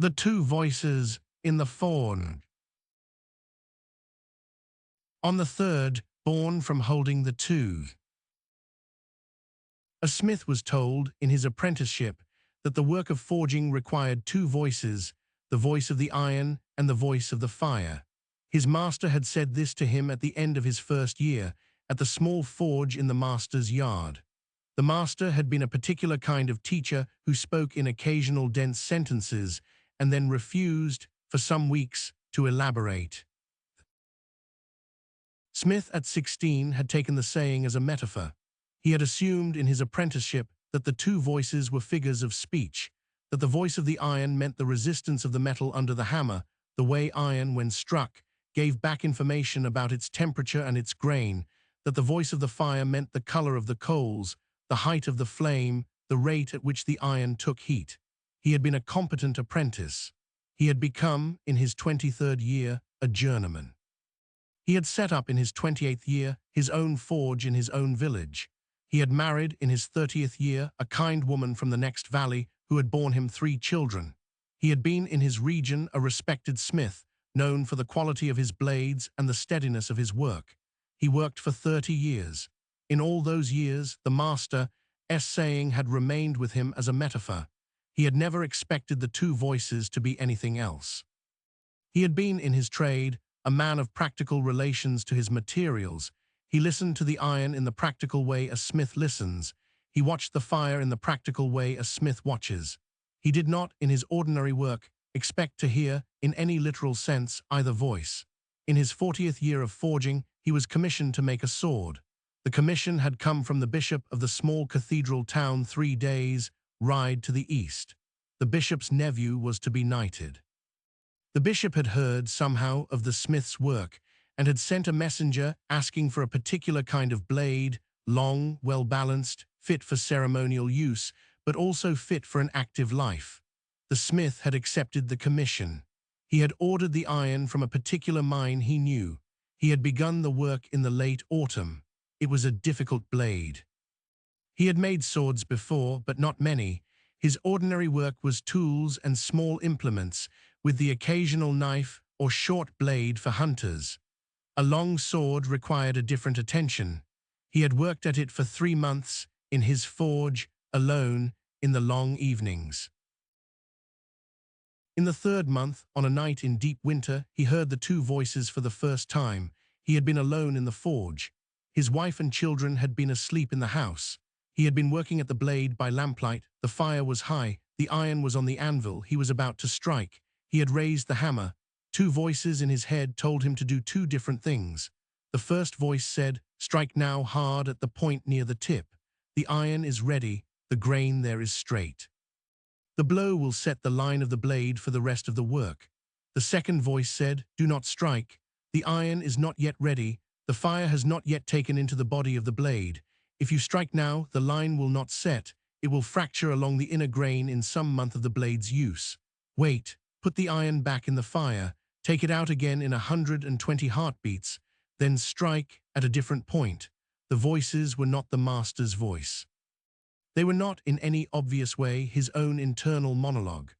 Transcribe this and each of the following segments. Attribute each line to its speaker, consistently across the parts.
Speaker 1: The two voices in the forge. On the third, born from holding the two. A smith was told, in his apprenticeship, that the work of forging required two voices, the voice of the iron and the voice of the fire. His master had said this to him at the end of his first year, at the small forge in the master's yard. The master had been a particular kind of teacher who spoke in occasional dense sentences and then refused, for some weeks, to elaborate. Smith, at 16, had taken the saying as a metaphor. He had assumed in his apprenticeship that the two voices were figures of speech, that the voice of the iron meant the resistance of the metal under the hammer, the way iron, when struck, gave back information about its temperature and its grain, that the voice of the fire meant the color of the coals, the height of the flame, the rate at which the iron took heat. He had been a competent apprentice. He had become, in his 23rd year, a journeyman. He had set up in his 28th year his own forge in his own village. He had married in his 30th year a kind woman from the next valley who had borne him 3 children. He had been in his region a respected smith, known for the quality of his blades and the steadiness of his work. He worked for 30 years. In all those years, the master's saying had remained with him as a metaphor. He had never expected the two voices to be anything else. He had been in his trade a man of practical relations to his materials. He listened to the iron in the practical way a smith listens. He watched the fire in the practical way a smith watches. He did not, in his ordinary work, expect to hear, in any literal sense, either voice. In his 40th year of forging, he was commissioned to make a sword. The commission had come from the bishop of the small cathedral town 3 days' ride to the east. The bishop's nephew was to be knighted. The bishop had heard, somehow, of the smith's work, and had sent a messenger asking for a particular kind of blade, long, well-balanced, fit for ceremonial use, but also fit for an active life. The smith had accepted the commission. He had ordered the iron from a particular mine he knew. He had begun the work in the late autumn. It was a difficult blade. He had made swords before, but not many. His ordinary work was tools and small implements, with the occasional knife or short blade for hunters. A long sword required a different attention. He had worked at it for 3 months, in his forge, alone, in the long evenings. In the 3rd month, on a night in deep winter, he heard the two voices for the first time. He had been alone in the forge. His wife and children had been asleep in the house. He had been working at the blade by lamplight. The fire was high. The iron was on the anvil. He was about to strike. He had raised the hammer. Two voices in his head told him to do 2 different things. The first voice said, "Strike now hard at the point near the tip. The iron is ready. The grain there is straight. The blow will set the line of the blade for the rest of the work." The second voice said, "Do not strike. The iron is not yet ready. The fire has not yet taken into the body of the blade. If you strike now, the line will not set. It will fracture along the inner grain in some month of the blade's use. Wait. Put the iron back in the fire, take it out again in 120 heartbeats, then strike at a different point." The voices were not the master's voice. They were not, in any obvious way, his own internal monologue.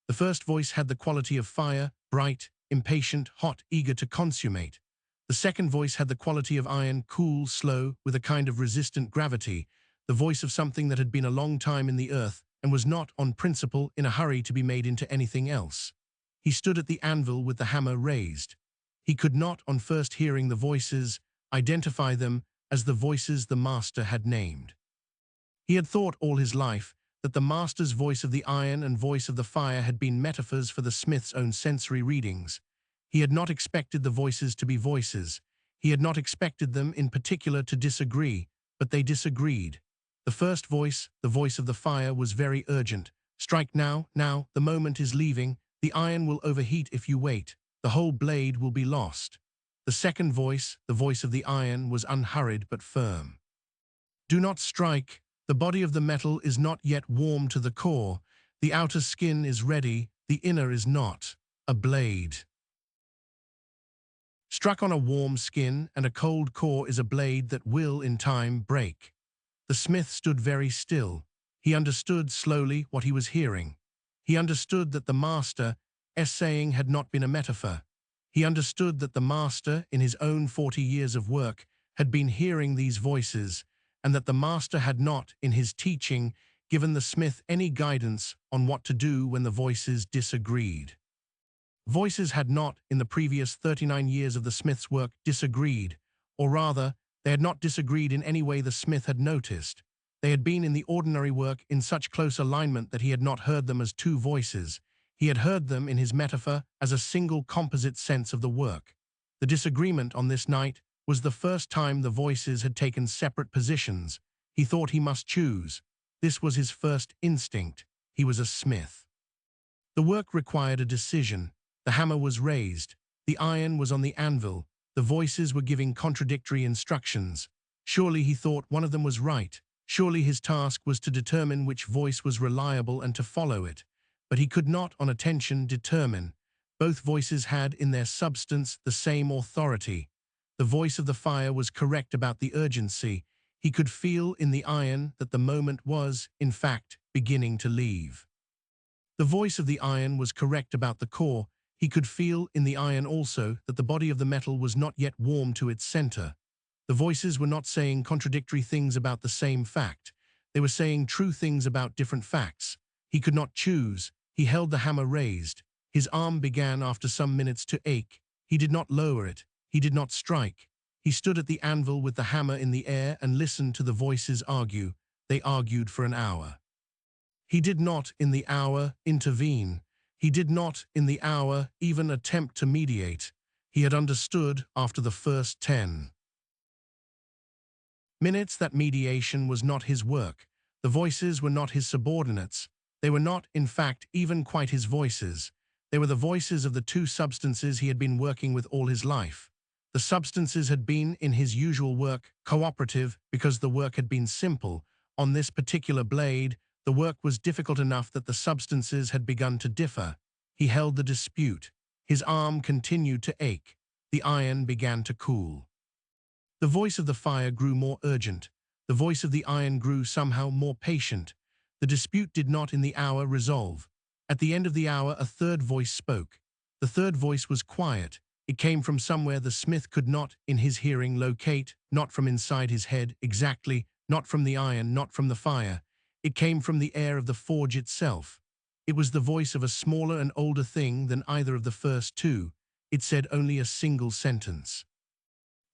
Speaker 1: The first voice had the quality of fire, bright, impatient, hot, eager to consummate. The second voice had the quality of iron, cool, slow, with a kind of resistant gravity, the voice of something that had been a long time in the earth, and was not, on principle, in a hurry to be made into anything else. He stood at the anvil with the hammer raised. He could not, on first hearing the voices, identify them as the voices the master had named. He had thought all his life that the master's voice of the iron and voice of the fire had been metaphors for the smith's own sensory readings. He had not expected the voices to be voices. He had not expected them, in particular, to disagree, but they disagreed. The first voice, the voice of the fire, was very urgent. "Strike now, now, the moment is leaving. The iron will overheat if you wait. The whole blade will be lost." The second voice, the voice of the iron, was unhurried but firm. "Do not strike. The body of the metal is not yet warm to the core. The outer skin is ready, the inner is not. A blade struck on a warm skin and a cold core is a blade that will, in time, break." The smith stood very still. He understood slowly what he was hearing. He understood that the master's saying had not been a metaphor. He understood that the master, in his own 40 years of work, had been hearing these voices, and that the master had not, in his teaching, given the smith any guidance on what to do when the voices disagreed. Voices had not, in the previous 39 years of the smith's work, disagreed, or rather, they had not disagreed in any way the smith had noticed. They had been in the ordinary work in such close alignment that he had not heard them as two voices. He had heard them in his metaphor as a single composite sense of the work. The disagreement on this night was the first time the voices had taken separate positions. He thought he must choose. This was his first instinct. He was a smith. The work required a decision. The hammer was raised. The iron was on the anvil. The voices were giving contradictory instructions. Surely, he thought, one of them was right. Surely his task was to determine which voice was reliable and to follow it. But he could not, on attention, determine. Both voices had, in their substance, the same authority. The voice of the fire was correct about the urgency. He could feel in the iron that the moment was, in fact, beginning to leave. The voice of the iron was correct about the core. He could feel in the iron also that the body of the metal was not yet warm to its center. The voices were not saying contradictory things about the same fact. They were saying true things about different facts. He could not choose. He held the hammer raised. His arm began after some minutes to ache. He did not lower it. He did not strike. He stood at the anvil with the hammer in the air and listened to the voices argue. They argued for an hour. He did not, in the hour, intervene. He did not, in the hour, even attempt to mediate. He had understood after the first 10 minutes that mediation was not his work. The voices were not his subordinates. They were not, in fact, even quite his voices. They were the voices of the two substances he had been working with all his life. The substances had been, in his usual work, cooperative because the work had been simple. On this particular blade, the work was difficult enough that the substances had begun to differ. He held the dispute. His arm continued to ache. The iron began to cool. The voice of the fire grew more urgent. The voice of the iron grew somehow more patient. The dispute did not in the hour resolve. At the end of the hour, a third voice spoke. The third voice was quiet. It came from somewhere the smith could not, in his hearing, locate, not from inside his head, exactly, not from the iron, not from the fire. It came from the air of the forge itself. It was the voice of a smaller and older thing than either of the first two. It said only a single sentence.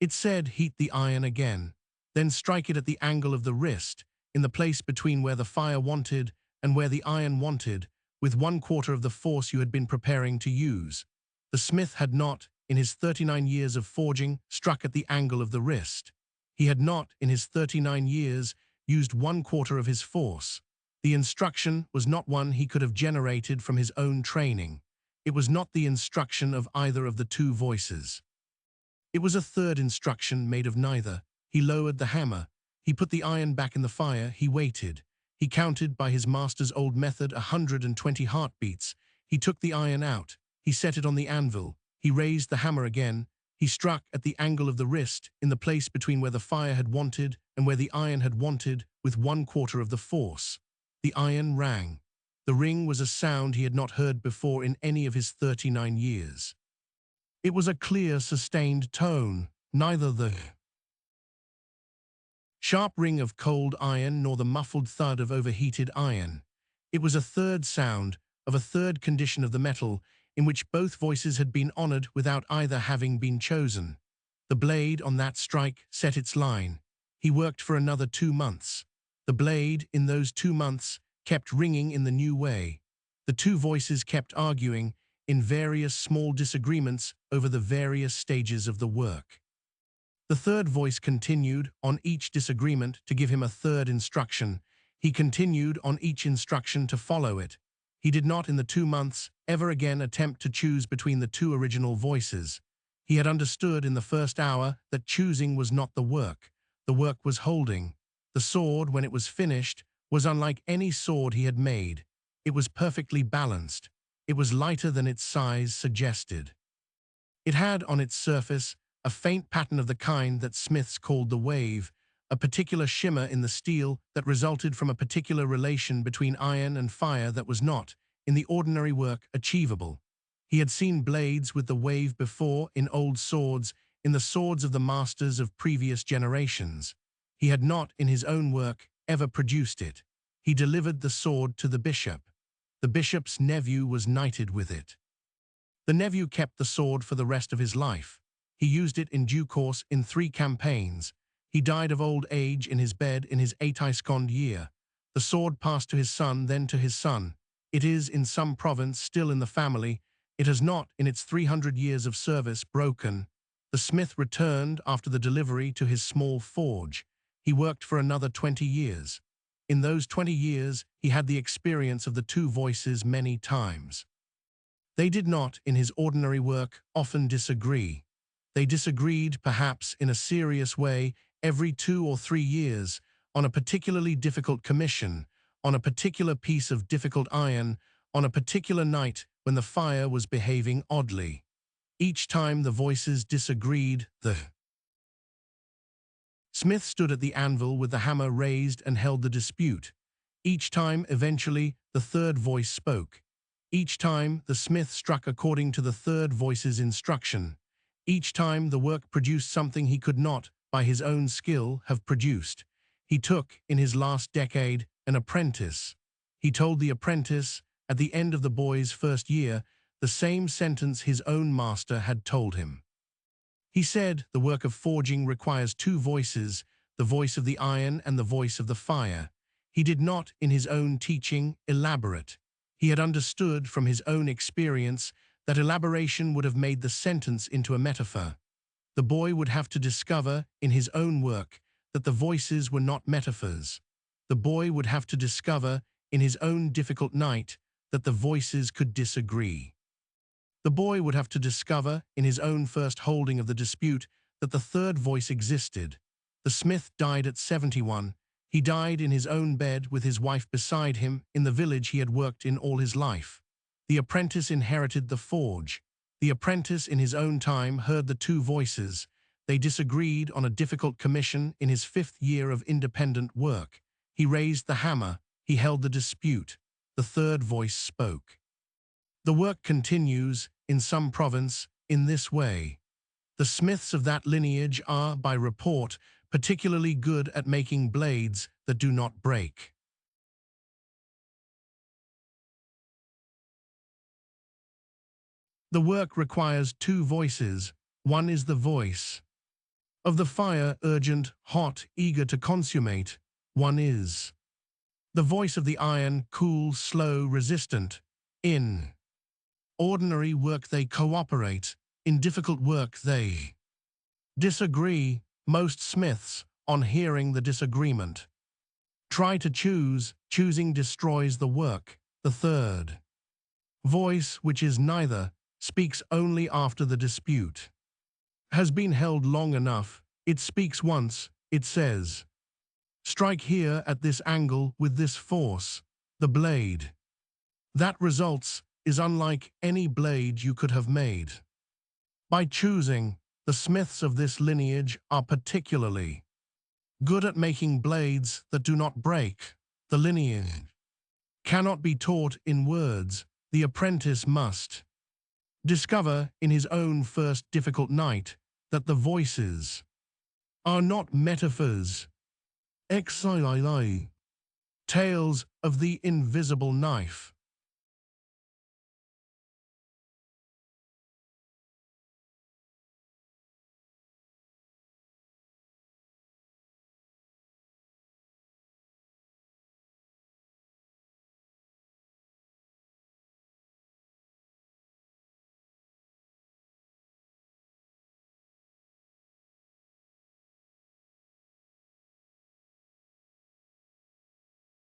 Speaker 1: It said, heat the iron again, then strike it at the angle of the wrist, in the place between where the fire wanted and where the iron wanted, with 1/4 of the force you had been preparing to use. The smith had not, in his 39 years of forging, struck at the angle of the wrist. He had not, in his 39 years, used 1/4 of his force. The instruction was not one he could have generated from his own training. It was not the instruction of either of the two voices. It was a third instruction made of neither. He lowered the hammer. He put the iron back in the fire. He waited. He counted by his master's old method 120 heartbeats. He took the iron out. He set it on the anvil. He raised the hammer again. He struck at the angle of the wrist, in the place between where the fire had wanted and where the iron had wanted, with 1/4 of the force. The iron rang. The ring was a sound he had not heard before in any of his 39 years. It was a clear, sustained tone, neither the sharp ring of cold iron nor the muffled thud of overheated iron. It was a third sound, of a third condition of the metal, in which both voices had been honored without either having been chosen. The blade on that strike set its line. He worked for another 2 months. The blade, in those 2 months, kept ringing in the new way. The two voices kept arguing, in various small disagreements over the various stages of the work. The third voice continued, on each disagreement, to give him a third instruction. He continued, on each instruction, to follow it. He did not, in the 2 months, ever again attempt to choose between the two original voices. He had understood in the first hour that choosing was not the work. The work was holding. The sword, when it was finished, was unlike any sword he had made. It was perfectly balanced. It was lighter than its size suggested. It had on its surface a faint pattern of the kind that smiths called the wave, a particular shimmer in the steel that resulted from a particular relation between iron and fire that was not, in the ordinary work achievable. He had seen blades with the wave before in old swords, in the swords of the masters of previous generations. He had not, in his own work, ever produced it. He delivered the sword to the bishop. The bishop's nephew was knighted with it. The nephew kept the sword for the rest of his life. He used it in due course in 3 campaigns. He died of old age in his bed in his 82nd year. The sword passed to his son, then to his son. It is in some province still in the family. It has not, in its 300 years of service, broken. The smith returned after the delivery to his small forge. He worked for another 20 years. In those 20 years, he had the experience of the 2 voices many times. They did not, in his ordinary work, often disagree. They disagreed, perhaps, in a serious way, every 2 or 3 years, on a particularly difficult commission, on a particular piece of difficult iron, on a particular night when the fire was behaving oddly. Each time the voices disagreed, the smith stood at the anvil with the hammer raised and held the dispute. Each time, eventually, the third voice spoke. Each time, the smith struck according to the third voice's instruction. Each time, the work produced something he could not, by his own skill, have produced. He took, in his last decade, an apprentice. He told the apprentice, at the end of the boy's first year, the same sentence his own master had told him. He said, the work of forging requires 2 voices, the voice of the iron and the voice of the fire. He did not, in his own teaching, elaborate. He had understood from his own experience that elaboration would have made the sentence into a metaphor. The boy would have to discover, in his own work, that the voices were not metaphors. The boy would have to discover, in his own difficult night, that the voices could disagree. The boy would have to discover, in his own first holding of the dispute, that the third voice existed. The smith died at 71. He died in his own bed with his wife beside him in the village he had worked in all his life. The apprentice inherited the forge. The apprentice in his own time heard the 2 voices. They disagreed on a difficult commission in his 5th year of independent work. He raised the hammer. He held the dispute. The third voice spoke. The work continues, in some province, in this way. The smiths of that lineage are, by report, particularly good at making blades that do not break. The work requires 2 voices. One is the voice of the fire, urgent, hot, eager to consummate. One is the voice of the iron, cool, slow, resistant. In ordinary work they cooperate. In difficult work they disagree. Most smiths, on hearing the disagreement, try to choose. Choosing destroys the work. The third voice, which is neither, speaks only after the dispute has been held long enough. It speaks once. It says, strike here at this angle with this force. The blade that results is unlike any blade you could have made. By choosing, the smiths of this lineage are particularly good at making blades that do not break. The lineage cannot be taught in words. The apprentice must discover in his own first difficult night that the voices are not metaphors. Exile tales of the invisible knife.